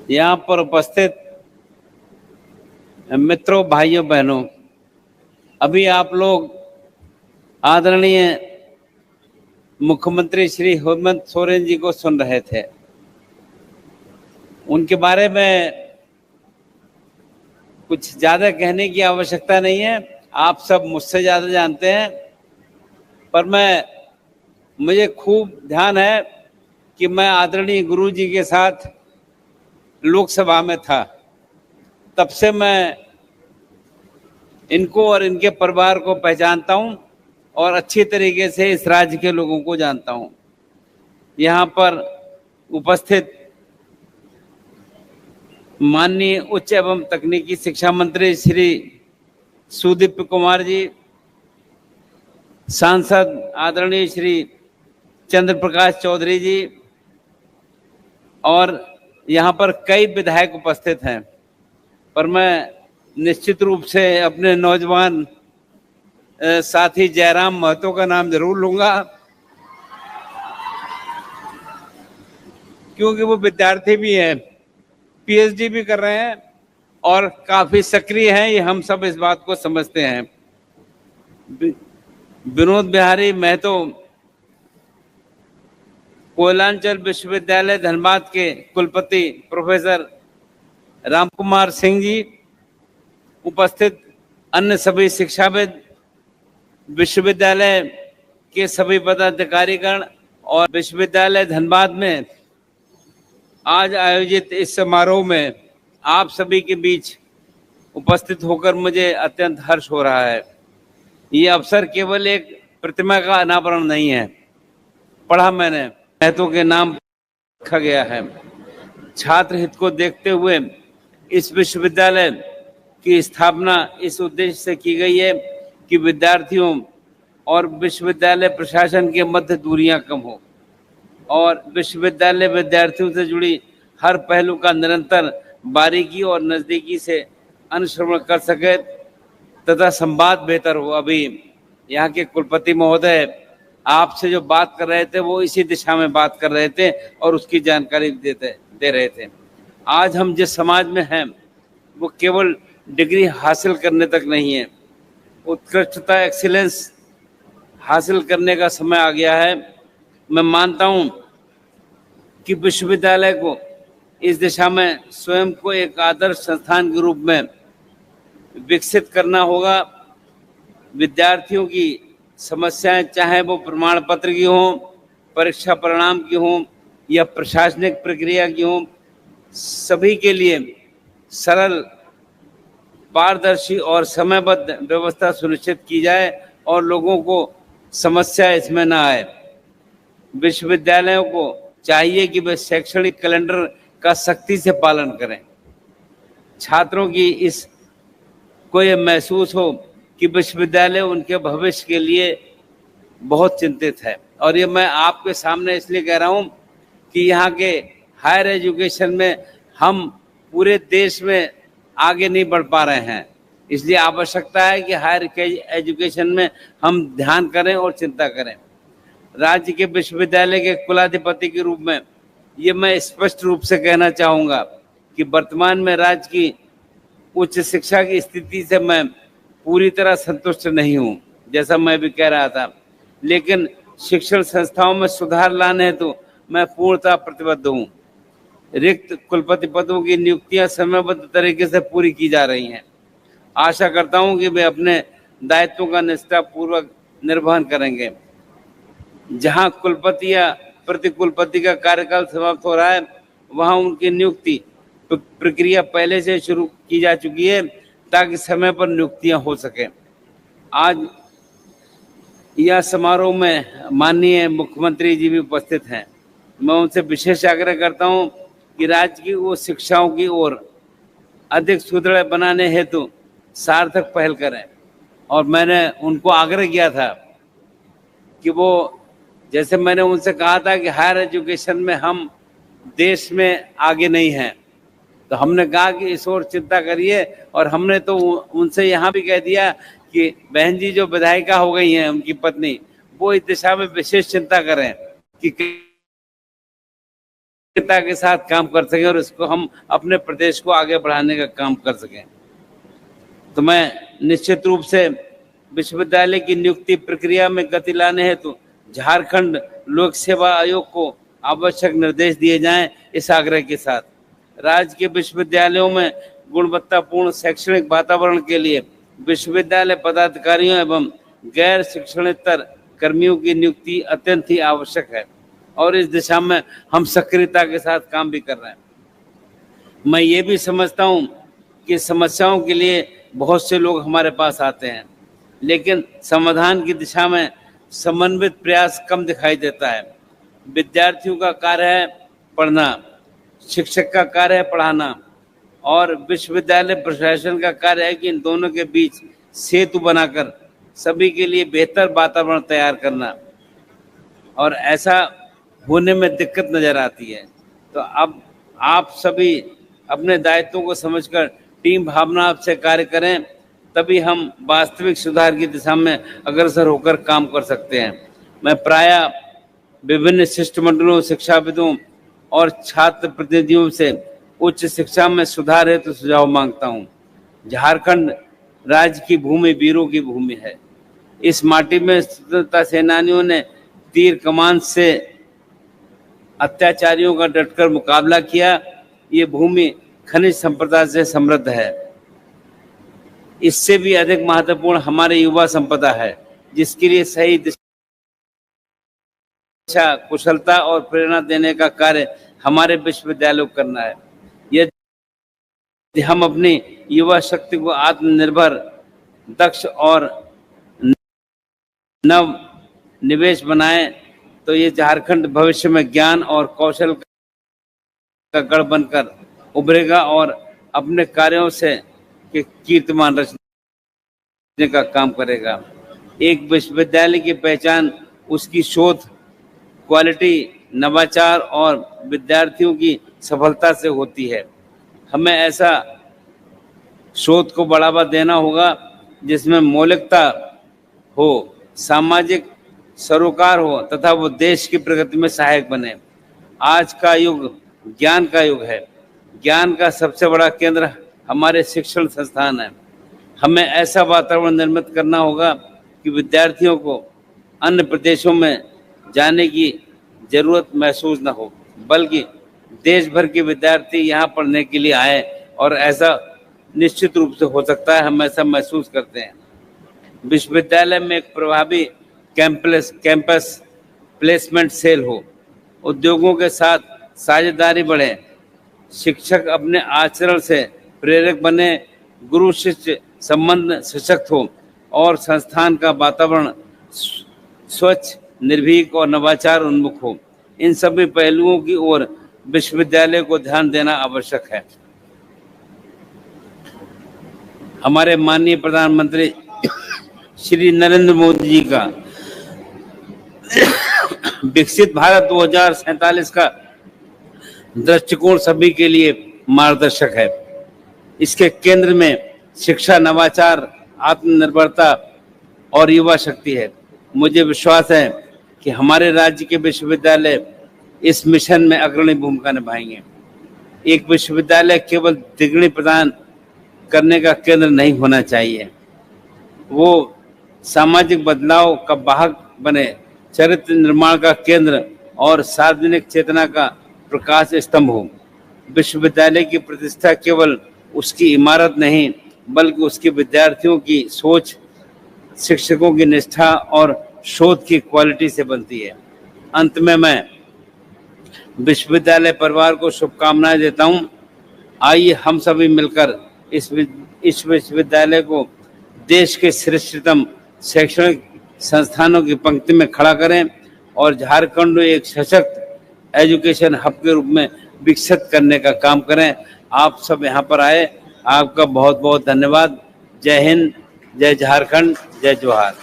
यहाँ पर उपस्थित मित्रों, भाइयों, बहनों, अभी आप लोग आदरणीय मुख्यमंत्री श्री हेमंत सोरेन जी को सुन रहे थे। उनके बारे में कुछ ज्यादा कहने की आवश्यकता नहीं है, आप सब मुझसे ज्यादा जानते हैं। पर मुझे खूब ध्यान है कि मैं आदरणीय गुरु जी के साथ लोकसभा में था। तब से मैं इनको और इनके परिवार को पहचानता हूं और अच्छी तरीके से इस राज्य के लोगों को जानता हूं। यहाँ पर उपस्थित माननीय उच्च एवं तकनीकी शिक्षा मंत्री श्री सुदीप कुमार जी, सांसद आदरणीय श्री चंद्र प्रकाश चौधरी जी और यहाँ पर कई विधायक उपस्थित हैं। पर मैं निश्चित रूप से अपने नौजवान साथी जयराम महतो का नाम जरूर लूंगा, क्योंकि वो विद्यार्थी भी हैं, पीएचडी भी कर रहे हैं और काफी सक्रिय हैं। ये हम सब इस बात को समझते हैं। विनोद बिहारी महतो कोयलांचल विश्वविद्यालय धनबाद के कुलपति प्रोफेसर रामकुमार सिंह जी, उपस्थित अन्य सभी शिक्षाविद, विश्वविद्यालय के सभी पदाधिकारीगण और विश्वविद्यालय धनबाद में आज आयोजित इस समारोह में आप सभी के बीच उपस्थित होकर मुझे अत्यंत हर्ष हो रहा है। ये अवसर केवल एक प्रतिमा का अनावरण नहीं है, पढ़ा मैंने, महतो के नाम रखा गया है। छात्र हित को देखते हुए इस विश्वविद्यालय की स्थापना इस उद्देश्य से की गई है कि विद्यार्थियों और विश्वविद्यालय प्रशासन के मध्य दूरियां कम हो और विश्वविद्यालय विद्यार्थियों से जुड़ी हर पहलू का निरंतर बारीकी और नजदीकी से अनुश्रवण कर सके तथा संवाद बेहतर हो। अभी यहाँ के कुलपति महोदय आपसे जो बात कर रहे थे वो इसी दिशा में बात कर रहे थे और उसकी जानकारी दे रहे थे। आज हम जिस समाज में हैं वो केवल डिग्री हासिल करने तक नहीं है, उत्कृष्टता, एक्सीलेंस हासिल करने का समय आ गया है। मैं मानता हूं कि विश्वविद्यालय को इस दिशा में स्वयं को एक आदर्श संस्थान के रूप में विकसित करना होगा। विद्यार्थियों की समस्याएं, चाहे वो प्रमाण पत्र की हों, परीक्षा परिणाम की हों या प्रशासनिक प्रक्रिया की हों, सभी के लिए सरल, पारदर्शी और समयबद्ध व्यवस्था सुनिश्चित की जाए और लोगों को समस्या इसमें ना आए। विश्वविद्यालयों को चाहिए कि वे शैक्षणिक कैलेंडर का सख्ती से पालन करें। छात्रों की इस को ये महसूस हो कि विश्वविद्यालय उनके भविष्य के लिए बहुत चिंतित है। और ये मैं आपके सामने इसलिए कह रहा हूँ कि यहाँ के हायर एजुकेशन में हम पूरे देश में आगे नहीं बढ़ पा रहे हैं, इसलिए आवश्यकता है कि हायर एजुकेशन में हम ध्यान करें और चिंता करें। राज्य के विश्वविद्यालय के कुलाधिपति के रूप में ये मैं स्पष्ट रूप से कहना चाहूँगा कि वर्तमान में राज्य की उच्च शिक्षा की स्थिति से मैं पूरी तरह संतुष्ट नहीं हूँ, जैसा मैं भी कह रहा था, लेकिन शिक्षण संस्थाओं में सुधार लाने हेतु मैं पूर्णतः प्रतिबद्ध हूँ। रिक्त कुलपति पदों की नियुक्तियां समयबद्ध तरीके से पूरी की जा रही हैं। आशा करता हूं कि वे अपने दायित्वों का निष्ठापूर्वक निर्वहन करेंगे। जहां कुलपति या प्रतिकुलपति का कार्यकाल समाप्त हो रहा है, वहां उनकी नियुक्ति प्रक्रिया पहले से शुरू की जा चुकी है ताकि समय पर नियुक्तियां हो सके। आज यह समारोह में माननीय मुख्यमंत्री जी भी उपस्थित हैं। मैं उनसे विशेष आग्रह करता हूं कि राज्य की वो शिक्षाओं की ओर अधिक सुदृढ़ बनाने हेतु सार्थक पहल करें। और मैंने उनको आग्रह किया था कि वो, जैसे मैंने उनसे कहा था कि हायर एजुकेशन में हम देश में आगे नहीं हैं, तो हमने कहा कि इस ओर चिंता करिए। और हमने तो उनसे यहाँ भी कह दिया कि बहन जी जो विधायिका हो गई हैं, उनकी पत्नी, वो इस दिशा में विशेष चिंता करें कि सक्रियता के साथ काम कर सकें और इसको हम अपने प्रदेश को आगे बढ़ाने का काम कर सकें। तो मैं निश्चित रूप से विश्वविद्यालय की नियुक्ति प्रक्रिया में गति लाने हेतु झारखंड लोक सेवा आयोग को आवश्यक निर्देश दिए जाएं, इस आग्रह के साथ राज्य के विश्वविद्यालयों में गुणवत्तापूर्ण शैक्षणिक वातावरण के लिए विश्वविद्यालय पदाधिकारियों एवं गैर शिक्षणेतर कर्मियों की नियुक्ति अत्यंत ही आवश्यक है और इस दिशा में हम सक्रियता के साथ काम भी कर रहे हैं। मैं ये भी समझता हूँ कि समस्याओं के लिए बहुत से लोग हमारे पास आते हैं, लेकिन समाधान की दिशा में समन्वित प्रयास कम दिखाई देता है। विद्यार्थियों का कार्य है पढ़ना, शिक्षक का कार्य है पढ़ाना और विश्वविद्यालय प्रशासन का कार्य है कि इन दोनों के बीच सेतु बनाकर सभी के लिए बेहतर वातावरण तैयार करना, और ऐसा होने में दिक्कत नजर आती है। तो अब आप सभी अपने दायित्वों को समझकर टीम भावना से कार्य करें, तभी हम वास्तविक सुधार की दिशा में अग्रसर होकर काम कर सकते हैं। मैं प्रायः विभिन्न शिष्टमंडलों, शिक्षाविदों और छात्र प्रतिनिधियों से उच्च शिक्षा में सुधार हेतु सुझाव मांगता हूँ। झारखंड राज्य की भूमि वीरों की भूमि है। इस माटी में स्वतंत्रता सेनानियों ने तीर कमान से अत्याचारियों का डटकर मुकाबला किया। ये भूमि खनिज संपदा से समृद्ध है। इससे भी अधिक महत्वपूर्ण हमारे युवा संपदा है, जिसके लिए सही दिशा, कुशलता और प्रेरणा देने का कार्य हमारे विश्वविद्यालयों को करना है। यदि हम अपनी युवा शक्ति को आत्मनिर्भर, दक्ष और नव निवेश बनाएं, तो ये झारखंड भविष्य में ज्ञान और कौशल का गढ़ बनकर उभरेगा और अपने कार्यों से कीर्तिमान रचने का काम करेगा। एक विश्वविद्यालय की पहचान उसकी शोध, क्वालिटी, नवाचार और विद्यार्थियों की सफलता से होती है। हमें ऐसा शोध को बढ़ावा देना होगा जिसमें मौलिकता हो, सामाजिक सरोकार हो तथा वो देश की प्रगति में सहायक बने। आज का युग ज्ञान का युग है। ज्ञान का सबसे बड़ा केंद्र हमारे शिक्षण संस्थान है। हमें ऐसा वातावरण निर्मित करना होगा कि विद्यार्थियों को अन्य प्रदेशों में जाने की जरूरत महसूस न हो, बल्कि देश भर के विद्यार्थी यहाँ पढ़ने के लिए आए, और ऐसा निश्चित रूप से हो सकता है। हम ऐसा महसूस करते हैं। विश्वविद्यालय में एक प्रभावी कैंपस प्लेसमेंट सेल हो, उद्योगों के साथ साझेदारी बढ़े, शिक्षक अपने आचरण से प्रेरक बने, गुरु शिष्य संबंध सशक्त हो और संस्थान का वातावरण स्वच्छ, निर्भीक और नवाचार उन्मुख हो। इन सभी पहलुओं की ओर विश्वविद्यालय को ध्यान देना आवश्यक है। हमारे माननीय प्रधानमंत्री श्री नरेंद्र मोदी जी का विकसित भारत 2047 का दृष्टिकोण सभी के लिए मार्गदर्शक है। इसके केंद्र में शिक्षा, नवाचार, आत्मनिर्भरता और युवा शक्ति है। मुझे विश्वास है कि हमारे राज्य के विश्वविद्यालय इस मिशन में अग्रणी भूमिका निभाएंगे। एक विश्वविद्यालय केवल डिग्री प्रदान करने का केंद्र नहीं होना चाहिए, वो सामाजिक बदलाव का वाहक बने, चरित्र निर्माण का केंद्र और सार्वजनिक चेतना का प्रकाश स्तंभ हो। विश्वविद्यालय की प्रतिष्ठा केवल उसकी इमारत नहीं, बल्कि उसके विद्यार्थियों की सोच, शिक्षकों की निष्ठा और शोध की क्वालिटी से बनती है। अंत में मैं विश्वविद्यालय परिवार को शुभकामनाएं देता हूं। आइए हम सभी मिलकर इस विश्वविद्यालय को देश के श्रेष्ठतम शैक्षणिक संस्थानों की पंक्ति में खड़ा करें और झारखंड को एक सशक्त एजुकेशन हब के रूप में विकसित करने का काम करें। आप सब यहाँ पर आए, आपका बहुत बहुत धन्यवाद। जय हिंद, जय झारखंड, जय जोहार।